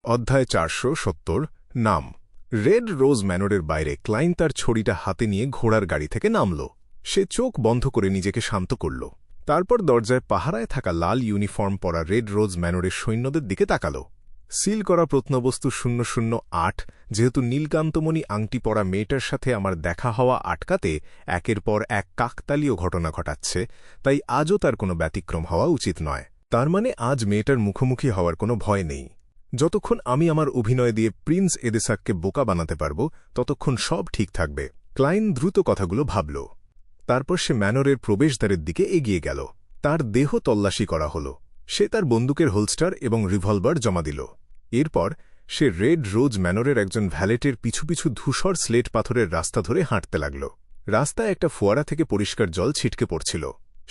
অধ্যায় 470 নাম red rose ম্যানরের বাইরে ক্লাইন তার ছড়িটা হাতে নিয়ে ঘোড়ার গাড়ি থেকে নামল। সে চোখ বন্ধ করে নিজেকে শান্ত করল। তারপর দরজায় পাহারায় থাকা লাল ইউনিফর্ম পরা রেড রোজ ম্যানরের সৈন্যদের দিকে তাকাল। সিল করা প্রত্নবস্তু 008 যেহেতু নীলকান্তমণি আংটি পরা মেয়েটার সাথে আমার দেখা হওয়া আটকাতে একের পর এক কাকতালীয় ঘটনা ঘটাচ্ছে, তাই আজও তার কোনো ব্যতিক্রম হওয়া উচিত নয়। তার মানে আজ মেয়েটার মুখোমুখি হওয়ার কোনো ভয় নেই। যতক্ষণ আমি আমার অভিনয় দিয়ে প্রিন্স এদেসাককে বোকা বানাতে পারব ততক্ষণ সব ঠিক থাকবে। ক্লাইন দ্রুত কথাগুলো ভাবল। তারপর সে ম্যানরের প্রবেশদ্বারের দিকে এগিয়ে গেল। তার দেহ তল্লাশি করা হল। সে তার বন্দুকের হোলস্টার এবং রিভলভার জমা দিল। এরপর সে রেড রোজ ম্যানরের একজন ভ্যালেটের পিছু পিছু ধূসর স্লেট পাথরের রাস্তা ধরে হাঁটতে লাগল। রাস্তায় একটা ফোয়ারা থেকে পরিষ্কার জল ছিটকে পড়ছিল।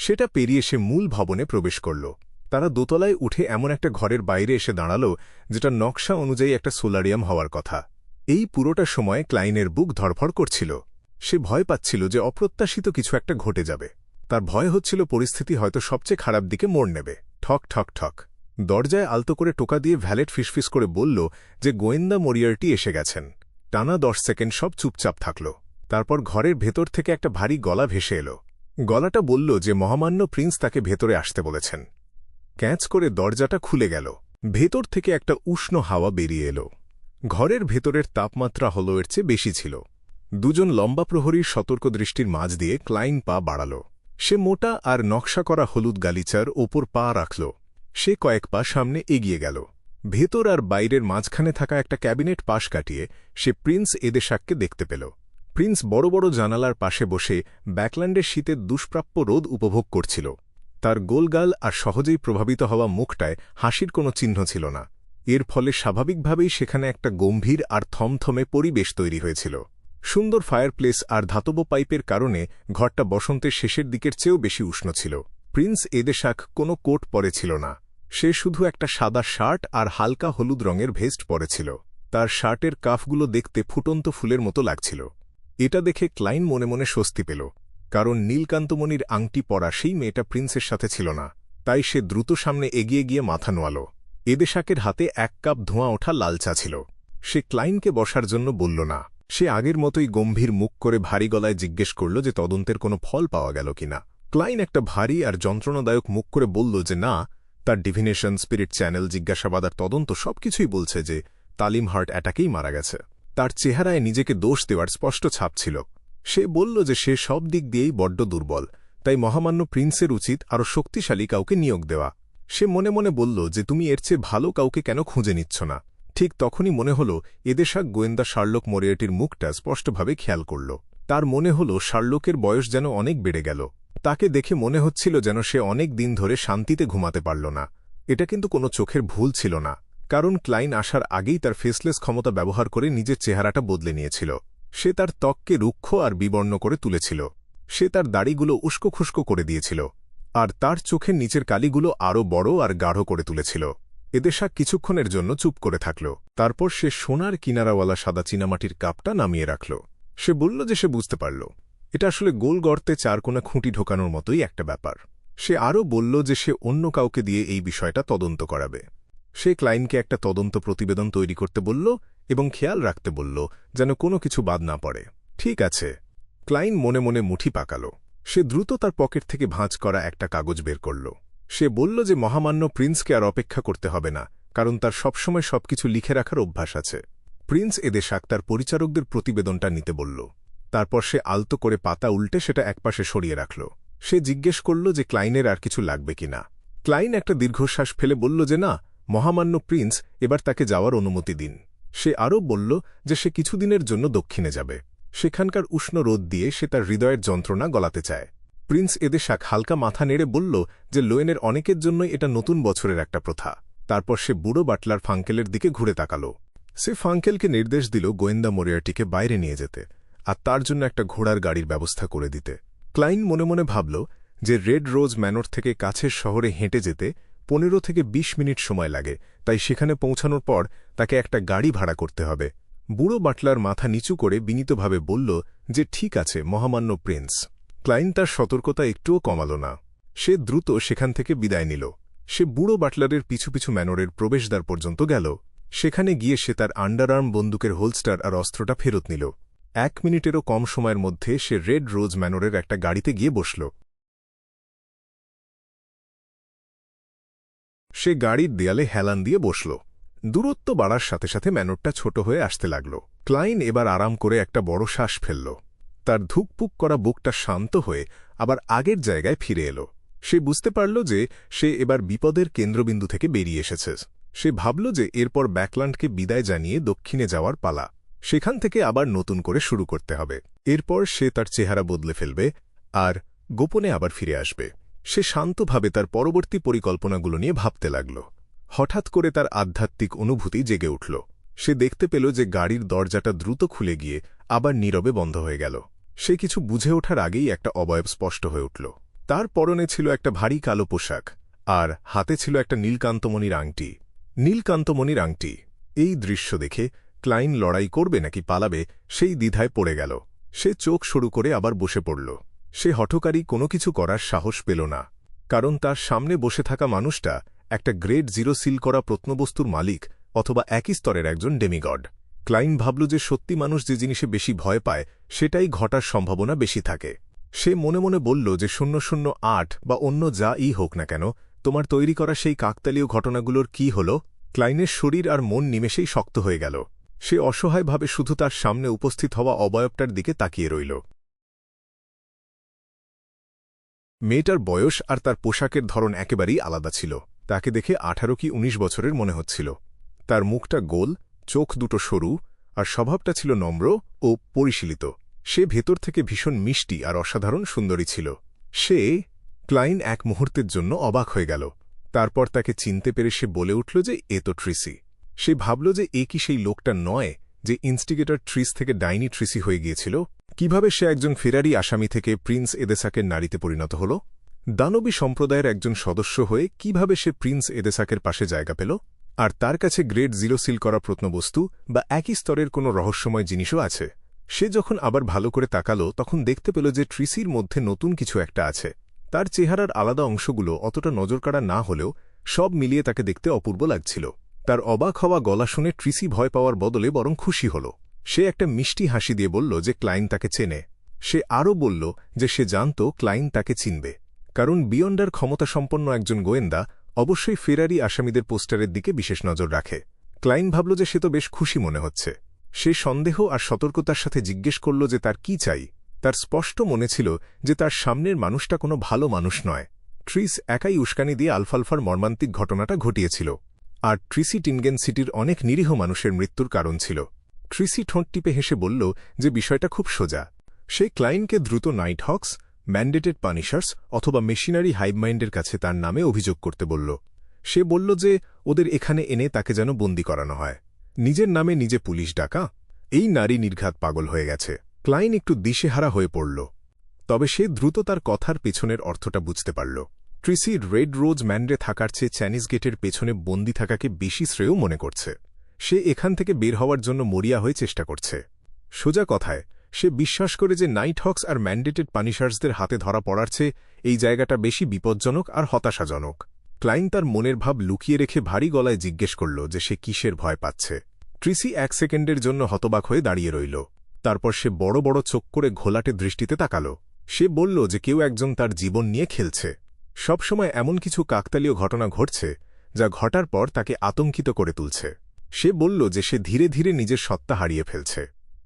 সেটা পেরিয়ে সে মূল ভবনে প্রবেশ করল। তারা দোতলায় উঠে এমন একটা ঘরের বাইরে এসে দাঁড়াল যেটা নকশা অনুযায়ী একটা সোলারিয়াম হওয়ার কথা। এই পুরোটা সময় ক্লাইনের বুক ধড়ফড় করছিল। সে ভয় পাচ্ছিল যে অপ্রত্যাশিত কিছু একটা ঘটে যাবে। তার ভয় হচ্ছিল পরিস্থিতি হয়তো সবচেয়ে খারাপ দিকে মোড় নেবে। ঠক ঠক ঠক দরজায় আলতো করে টোকা দিয়ে ভ্যালেট ফিসফিস করে বলল যে গোয়েন্দা মরিয়ার্টি এসে গেছেন। টানা 10 সেকেন্ড সব চুপচাপ থাকল। তারপর ঘরের ভেতর থেকে একটা ভারী গলা ভেসে এলো। গলাটা বলল যে মহামান্য প্রিন্স তাকে ভেতরে আসতে বলেছেন। ক্যাঁচ করে দরজাটা খুলে গেল। ভেতর থেকে একটা উষ্ণ হাওয়া বেরিয়ে এলো। ঘরের ভেতরের তাপমাত্রা হল এর চেয়ে বেশি ছিল। দুজন লম্বা প্রহরীর সতর্ক দৃষ্টির মাঝ দিয়ে ক্লাইন পা বাড়াল। সে মোটা আর নকশা করা হলুদ গালিচার ওপর পা রাখল। সে কয়েক পা সামনে এগিয়ে গেল। ভেতর আর বাইরের মাঝখানে থাকা একটা ক্যাবিনেট পাশ কাটিয়ে সে প্রিন্স এদেসাককে দেখতে পেল। প্রিন্স বড় বড় জানালার পাশে বসে ব্যাকল্যান্ডের শীতের দুষ্প্রাপ্য রোদ উপভোগ করছিল। তার গোলগাল আর সহজেই প্রভাবিত হওয়া মুখটায় হাসির কোনো চিহ্ন ছিল না। এর ফলে স্বাভাবিকভাবেই সেখানে একটা গম্ভীর আর থমথমে পরিবেশ তৈরি হয়েছিল। সুন্দর ফায়ারপ্লেস আর ধাতব পাইপের কারণে ঘরটা বসন্তের শেষের দিকের চেয়েও বেশি উষ্ণ ছিল। প্রিন্স এদেসাক কোনো কোট পরেছিল না। সে শুধু একটা সাদা শার্ট আর হালকা হলুদ রঙের ভেস্ট পরেছিল। তার শার্টের কাফগুলো দেখতে ফুটন্ত ফুলের মতো লাগছিল। এটা দেখে ক্লাইন মনে মনে স্বস্তি পেল, কারণ নীলকান্তমণির আংটি পরা সেই মেয়েটা প্রিন্সের সাথে ছিল না। তাই সে দ্রুত সামনে এগিয়ে গিয়ে মাথা নোয়াল। এদেসাকের হাতে 1 কাপ ধোঁয়া ওঠা লাল চা ছিল। সে ক্লাইনকে বসার জন্য বলল না। সে আগের মতোই গম্ভীর মুখ করে ভারী গলায় জিজ্ঞেস করল যে তদন্তের কোনো ফল পাওয়া গেল কিনা। ক্লাইন একটা ভারী আর যন্ত্রণাদায়ক মুখ করে বলল যে না, তার ডিভিনেশন, স্পিরিট চ্যানেল, জিজ্ঞাসাবাদ আর তদন্ত সবকিছুই বলছে যে তালিম হার্ট অ্যাটাকেই মারা গেছে। তার চেহারায় নিজেকে দোষ দেওয়ার স্পষ্ট ছাপ ছিল। সে বলল যে সে সব দিক দিয়েই বড্ড দুর্বল, তাই মহামান্য প্রিন্সের উচিত আরও শক্তিশালী কাউকে নিয়োগ দেওয়া। সে মনে মনে বলল যে তুমি এর চেয়ে ভালো কাউকে কেন খুঁজে নিচ্ছ না। ঠিক তখনই মনে হল এদেসাক গোয়েন্দা শার্লক মরিয়ার্টির মুখটা স্পষ্টভাবে খেয়াল করল। তার মনে হল শার্লকের বয়স যেন অনেক বেড়ে গেল। তাকে দেখে মনে হচ্ছিল যেন সে অনেক দিন ধরে শান্তিতে ঘুমাতে পারল না। এটা কিন্তু কোনো চোখের ভুল ছিল না, কারণ ক্লাইন আসার আগেই তার ফেসলেস ক্ষমতা ব্যবহার করে নিজের চেহারাটা বদলে নিয়েছিল। সে তার ত্বককে রুক্ষ আর বিবর্ণ করে তুলেছিল। সে তার দাড়িগুলো উস্কো খুস্কো করে দিয়েছিল, আর তার চোখের নিচের কালিগুলো আরও বড় আর গাঢ় করে তুলেছিল। এদেসাক কিছুক্ষণের জন্য চুপ করে থাকল। তারপর সে সোনার কিনারাওয়ালা সাদা চীনামাটির কাপটা নামিয়ে রাখল। সে বলল যে সে বুঝতে পারল এটা আসলে গোল গর্তে 4 কোণা খুঁটি ঢোকানোর মতোই একটা ব্যাপার। সে আরও বলল যে সে অন্য কাউকে দিয়ে এই বিষয়টা তদন্ত করাবে। সে ক্লাইনকে একটা তদন্ত প্রতিবেদন তৈরি করতে বলল এবং খেয়াল রাখতে বলল যেন কোনো কিছু বাদ না পড়ে। ঠিক আছে, ক্লাইন মনে মনে মুঠি পাকাল। সে দ্রুত তার পকেট থেকে ভাঁজ করা একটা কাগজ বের করল। সে বলল যে মহামান্য প্রিন্সকে আর অপেক্ষা করতে হবে না, কারণ তার সবসময় সবকিছু লিখে রাখার অভ্যাস আছে। প্রিন্স এদেসাক তার পরিচারকদের প্রতিবেদনটা নিতে বলল। তারপর সে আলতো করে পাতা উল্টে সেটা একপাশে সরিয়ে রাখল। সে জিজ্ঞেস করল যে ক্লাইনের আর কিছু লাগবে কিনা। ক্লাইন একটা দীর্ঘশ্বাস ফেলে বলল যে না, মহামান্য প্রিন্স এবার তাকে যাওয়ার অনুমতি দিন। সে আরও বলল যে সে কিছুদিনের জন্য দক্ষিণে যাবে। সেখানকার উষ্ণ রোদ দিয়ে সে তার হৃদয়ের যন্ত্রণা গলাতে চায়। প্রিন্স এদেসাক হালকা মাথা নেড়ে বলল যে লোয়েনের অনেকের জন্যই এটা নতুন বছরের একটা প্রথা। তারপর সে বুড়ো বাটলার ফাঙ্কেলের দিকে ঘুরে তাকাল। সে ফাঙ্কেলকে নির্দেশ দিল গোয়েন্দা মরিয়ার্টিকে বাইরে নিয়ে যেতে আর তার জন্য একটা ঘোড়ার গাড়ির ব্যবস্থা করে দিতে। ক্লাইন মনে মনে ভাবল যে রেড রোজ ম্যানর থেকে কাছের শহরে হেঁটে যেতে 15 থেকে 20 মিনিট সময় লাগে, তাই সেখানে পৌঁছানোর পর তাকে একটা গাড়ি ভাড়া করতে হবে। বুড়ো বাটলার মাথা নিচু করে বিনীতভাবে বলল যে ঠিক আছে মহামান্য প্রিন্স। ক্লাইন তার সতর্কতা একটুও কমাল না। সে দ্রুত সেখান থেকে বিদায় নিল। সে বুড়ো বাটলারের পিছু পিছু ম্যানরের প্রবেশদ্বার পর্যন্ত গেল। সেখানে গিয়ে সে তার আন্ডারআর্ম বন্দুকের হোলস্টার আর অস্ত্রটা ফেরত নিল। 1 মিনিটেরও কম সময়ের মধ্যে সে রেড রোজ ম্যানরের একটা গাড়িতে গিয়ে বসল। সে গাড়ির দেয়ালে হেলান দিয়ে বসল। দূরত্ব বাড়ার সাথে সাথে ম্যানরটা ছোট হয়ে আসতে লাগল। ক্লাইন এবার আরাম করে একটা বড় শ্বাস ফেলল। তার ধুকপুক করা বুকটা শান্ত হয়ে আবার আগের জায়গায় ফিরে এল। সে বুঝতে পারল যে সে এবার বিপদের কেন্দ্রবিন্দু থেকে বেরিয়ে এসেছে। সে ভাবল যে এরপর ব্যাকল্যান্ডকে বিদায় জানিয়ে দক্ষিণে যাওয়ার পালা। সেখান থেকে আবার নতুন করে শুরু করতে হবে। এরপর সে তার চেহারা বদলে ফেলবে আর গোপনে আবার ফিরে আসবে। সে শান্তভাবে তার পরবর্তী পরিকল্পনাগুলো নিয়ে ভাবতে লাগল। হঠাৎ করে তার আধ্যাত্মিক অনুভূতি জেগে উঠল। সে দেখতে পেল যে গাড়ির দরজাটা দ্রুত খুলে গিয়ে আবার নীরবে বন্ধ হয়ে গেল। সে কিছু বুঝে ওঠার আগেই একটা অবয়ব স্পষ্ট হয়ে উঠল। তার পরনে ছিল একটা ভারী কালো পোশাক আর হাতে ছিল একটা নীলকান্তমণির আংটি। নীলকান্তমণির আংটি! এই দৃশ্য দেখে ক্লাইন লড়াই করবে নাকি পালাবে সেই দ্বিধায় পড়ে গেল। সে চোখ সরু করে আবার বসে পড়ল। সে হঠকারী কোনো কিছু করার সাহস পেল না, কারণ তার সামনে বসে থাকা মানুষটা একটা গ্রেড 0 সিল করা প্রত্নবস্তুর মালিক অথবা একই স্তরের একজন ডেমিগড। ক্লাইন ভাবল যে সত্যি মানুষ যে জিনিসে বেশি ভয় পায় সেটাই ঘটার সম্ভাবনা বেশি থাকে। সে মনে মনে বলল যে 008 বা অন্য যা-ই হোক না কেন, তোমার তৈরি করা সেই কাকতালীয় ঘটনাগুলোর কি হল? ক্লাইনের শরীর আর মন নিমেষেই শক্ত হয়ে গেল। সে অসহায়ভাবে শুধু তার সামনে উপস্থিত হওয়া অবয়বটার দিকে তাকিয়ে রইল। মেয়েটার বয়স আর তার পোশাকের ধরন একেবারেই আলাদা ছিল। তাকে দেখে 18 কি 19 বছরের মনে হচ্ছিল। তার মুখটা গোল, চোখ দুটো সরু, আর স্বভাবটা ছিল নম্র ও পরিশীলিত। সে ভেতর থেকে ভীষণ মিষ্টি আর অসাধারণ সুন্দরী ছিল। ক্লাইন এক মুহূর্তের জন্য অবাক হয়ে গেল। তারপর তাকে চিনতে পেরে সে বলে উঠল যে এ তো ট্রিসি। সে ভাবল যে এ কি সেই লোকটা নয় যে ইনস্টিগেটর ট্রিস থেকে ডাইনি ট্রিসি হয়ে গিয়েছিল? কিভাবে সে একজন ফেরারি আসামি থেকে প্রিন্স এদেসাকের নারীতে পরিণত হল? দানবী সম্প্রদায়ের একজন সদস্য হয়ে কিভাবে সে প্রিন্স এদেসাকের পাশে জায়গা পেল? আর তার কাছে গ্রেড 0 সিল করা প্রত্নবস্তু বা একই স্তরের কোনো রহস্যময় জিনিসও আছে। সে যখন আবার ভালো করে তাকাল তখন দেখতে পেল যে ট্রিসির মধ্যে নতুন কিছু একটা আছে। তার চেহারার আলাদা অংশগুলো অতটা নজরকাড়া না হলেও সব মিলিয়ে তাকে দেখতে অপূর্ব লাগছিল। তার অবাক হওয়া গলা শুনে ট্রিসি ভয় পাওয়ার বদলে বরং খুশি হল। সে একটা মিষ্টি হাসি দিয়ে বলল যে ক্লাইন তাকে চেনে। সে আরও বলল যে সে জানত ক্লাইন তাকে চিনবে, কারণ বিয়ন্ডার ক্ষমতাসম্পন্ন একজন গোয়েন্দা অবশ্যই ফেরারি আসামিদের পোস্টারের দিকে বিশেষ নজর রাখে। ক্লাইন ভাবল যে সে তো বেশ খুশি মনে হচ্ছে। সে সন্দেহ আর সতর্কতার সাথে জিজ্ঞেস করল যে তার কি চাই। তার স্পষ্ট মনে ছিল যে তার সামনের মানুষটা কোনো ভালো মানুষ নয়। ট্রিস একাই উস্কানি দিয়ে আলফালফার মর্মান্তিক ঘটনাটা ঘটিয়েছিল, আর ট্রিসি টিনগেন সিটির অনেক নিরীহ মানুষের মৃত্যুর কারণ ছিল। ট্রিসি ঠোঁট টিপে হেসে বলল যে বিষয়টা খুব সোজা। সে ক্লাইনকে দ্রুত নাইট হক্স, ম্যান্ডেটেড পানিশার্স অথবা মেশিনারি হাইভমাইন্ডের কাছে তার নামে অভিযোগ করতে বলল। সে বলল যে ওদের এখানে এনে তাকে যেন বন্দি করানো হয়। নিজের নামে নিজে পুলিশ ডাকা? এই নারী নির্ঘাত পাগল হয়ে গেছে। ক্লাইন একটু দিশেহারা হয়ে পড়ল, তবে সে দ্রুত তার কথার পেছনের অর্থটা বুঝতে পারল। ট্রিসি রেড রোজ ম্যান্ডে থাকার চেয়ে চ্যানিস গেটের পেছনে বন্দি থাকাকে বেশি শ্রেয় মনে করছে। সে এখান থেকে বের হওয়ার জন্য মরিয়া হয়ে চেষ্টা করছে। সোজা কথায় সে বিশ্বাস করে যে নাইট হক্স আর ম্যান্ডেটেড পানিশার্সদের হাতে ধরা পড়ার চেয়ে এই জায়গাটা বেশি বিপজ্জনক আর হতাশাজনক। ক্লাইন তার মনের ভাব লুকিয়ে রেখে ভারী গলায় জিজ্ঞেস করল যে সে কিসের ভয় পাচ্ছে। ট্রিসি 1 সেকেন্ডের জন্য হতবাক হয়ে দাঁড়িয়ে রইল। তারপর সে বড় বড় চোখ করে ঘোলাটে দৃষ্টিতে তাকাল। সে বলল যে কেউ একজন তার জীবন নিয়ে খেলছে। সবসময় এমন কিছু কাকতালীয় ঘটনা ঘটছে যা ঘটার পর তাকে আতঙ্কিত করে তুলছে। সে বলল যে সে ধীরে ধীরে নিজের সত্তা হারিয়ে ফেলছে।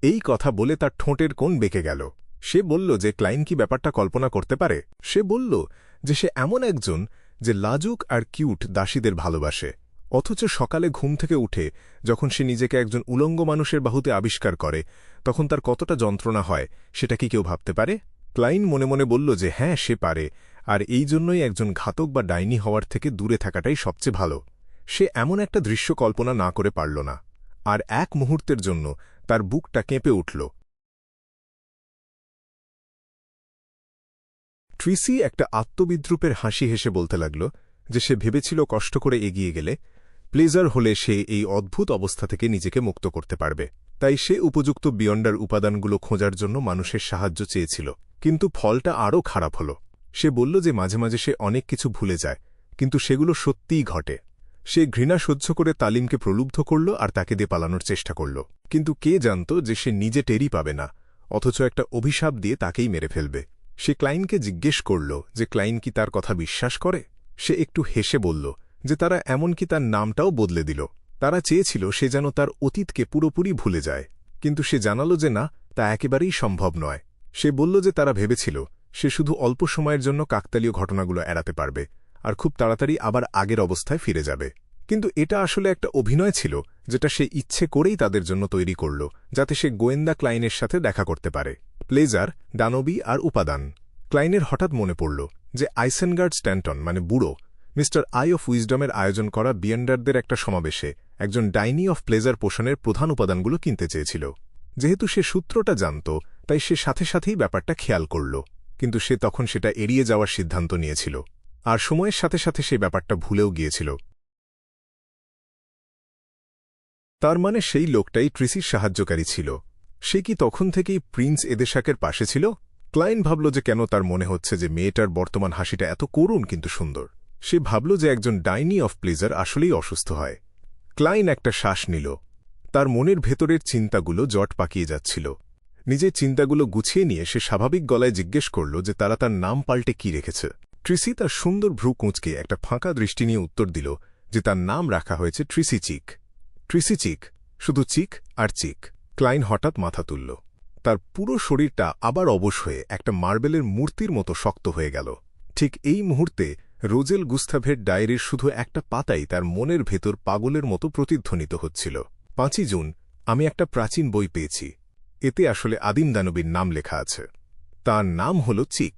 এই কথা বলে তার ঠোঁটের কোণ বেঁকে গেল। সে বলল যে ক্লাইন কি ব্যাপারটা কল্পনা করতে পারে। সে বলল যে সে এমন একজন যে লাজুক আর কিউট দাসীদের ভালোবাসে, অথচ সকালে ঘুম থেকে উঠে যখন সে নিজেকে একজন উলঙ্গ মানুষের বাহুতে আবিষ্কার করে তখন তার কতটা যন্ত্রণা হয় সেটা কি কেউ ভাবতে পারে? ক্লাইন মনে মনে বলল যে হ্যাঁ, সে পারে, আর এই জন্যই একজন ঘাতক বা ডাইনি হওয়ার থেকে দূরে থাকাটাই সবচেয়ে ভালো। সে এমন একটা দৃশ্য কল্পনা না করে পারল না, আর এক মুহূর্তের জন্য তার বুকটা কেঁপে উঠল। ট্রিসি একটা আত্মবিদ্রুপের হাসি হেসে বলতে লাগল যে সে ভেবেছিল কষ্ট করে এগিয়ে গেলে, প্লেজার হলে সে এই অদ্ভুত অবস্থা থেকে নিজেকে মুক্ত করতে পারবে। তাই সে উপযুক্ত বিয়ন্ডার উপাদানগুলো খোঁজার জন্য মানুষের সাহায্য চেয়েছিল, কিন্তু ফলটা আরও খারাপ হল। সে বলল যে মাঝে মাঝে সে অনেক কিছু ভুলে যায়, কিন্তু সেগুলো সত্যিই ঘটে। সে ঘৃণা সহ্য করে তালিমকে প্রলুব্ধ করল আর তাকে দিয়ে পালানোর চেষ্টা করল। কিন্তু কে জানত যে সে নিজে টেরই পাবে না, অথচ একটা অভিশাপ দিয়ে তাকেই মেরে ফেলবে। সে ক্লাইনকে জিজ্ঞেস করল যে ক্লাইন কি তার কথা বিশ্বাস করে। সে একটু হেসে বলল যে তারা এমনকি তার নামটাও বদলে দিল। তারা চেয়েছিল সে যেন তার অতীতকে পুরোপুরি ভুলে যায়, কিন্তু সে জানালো যে না, তা একেবারেই সম্ভব নয়। সে বলল যে তারা ভেবেছিল সে শুধু অল্প সময়ের জন্য কাকতালীয় ঘটনাগুলো এড়াতে পারবে আর খুব তাড়াতাড়ি আবার আগের অবস্থায় ফিরে যাবে। কিন্তু এটা আসলে একটা অভিনয় ছিল যেটা সে ইচ্ছে করেই তাদের জন্য তৈরি করল, যাতে সে গোয়েন্দা ক্লাইনের সাথে দেখা করতে পারে। প্লেজার, দানবী আর উপাদান। ক্লাইনের হঠাৎ মনে পড়ল যে আইসেনগার্ড স্ট্যান্টন মানে বুড়ো মিস্টার আই অফ উইজডমের আয়োজন করা বিয়ান্ডারদের একটা সমাবেশে একজন ডাইনি অফ প্লেজার পোষণের প্রধান উপাদানগুলো কিনতে চেয়েছিল। যেহেতু সে সূত্রটা জানত, তাই সে সাথে সাথেই ব্যাপারটা খেয়াল করল, কিন্তু সে তখন সেটা এড়িয়ে যাওয়ার সিদ্ধান্ত নিয়েছিল, আর সময়ের সাথে সাথে সেই ব্যাপারটা ভুলেও গিয়েছিল। তার মানে সেই লোকটাই ট্রিসির সাহায্যকারী ছিল। সে কি তখন থেকেই প্রিন্স এদেশাকের পাশে ছিল? ক্লাইন ভাবল যে কেন তার মনে হচ্ছে যে মেয়েটার বর্তমান হাসিটা এত করুণ কিন্তু সুন্দর। সে ভাবল যে একজন ডাইনি অফ প্লেজার আসলেই অসুস্থ হয়। ক্লাইন একটা শ্বাস নিল। তার মনের ভেতরের চিন্তাগুলো জট পাকিয়ে যাচ্ছিল। নিজের চিন্তাগুলো গুছিয়ে নিয়ে সে স্বাভাবিক গলায় জিজ্ঞেস করল যে তারা তার নাম পাল্টে কি রেখেছে। ট্রিসি তার সুন্দর ভ্রু কুঁচকে একটা ফাঁকা দৃষ্টি নিয়ে উত্তর দিল যে তার নাম রাখা হয়েছে ট্রিসি চিক। ট্রিসি চিক, শুধু চিক আর চিক। ক্লাইন হঠাৎ মাথা তুলল। তার পুরো শরীরটা আবার অবশ হয়ে একটা মার্বেলের মূর্তির মতো শক্ত হয়ে গেল। ঠিক এই মুহূর্তে রোজেল গুস্তাভের ডায়েরির শুধু একটা পাতাই তার মনের ভেতর পাগলের মতো প্রতিধ্বনিত হচ্ছিল। 5ই জুন, আমি একটা প্রাচীন বই পেয়েছি। এতে আসলে আদিম দানবীর নাম লেখা আছে। তার নাম হল চিক।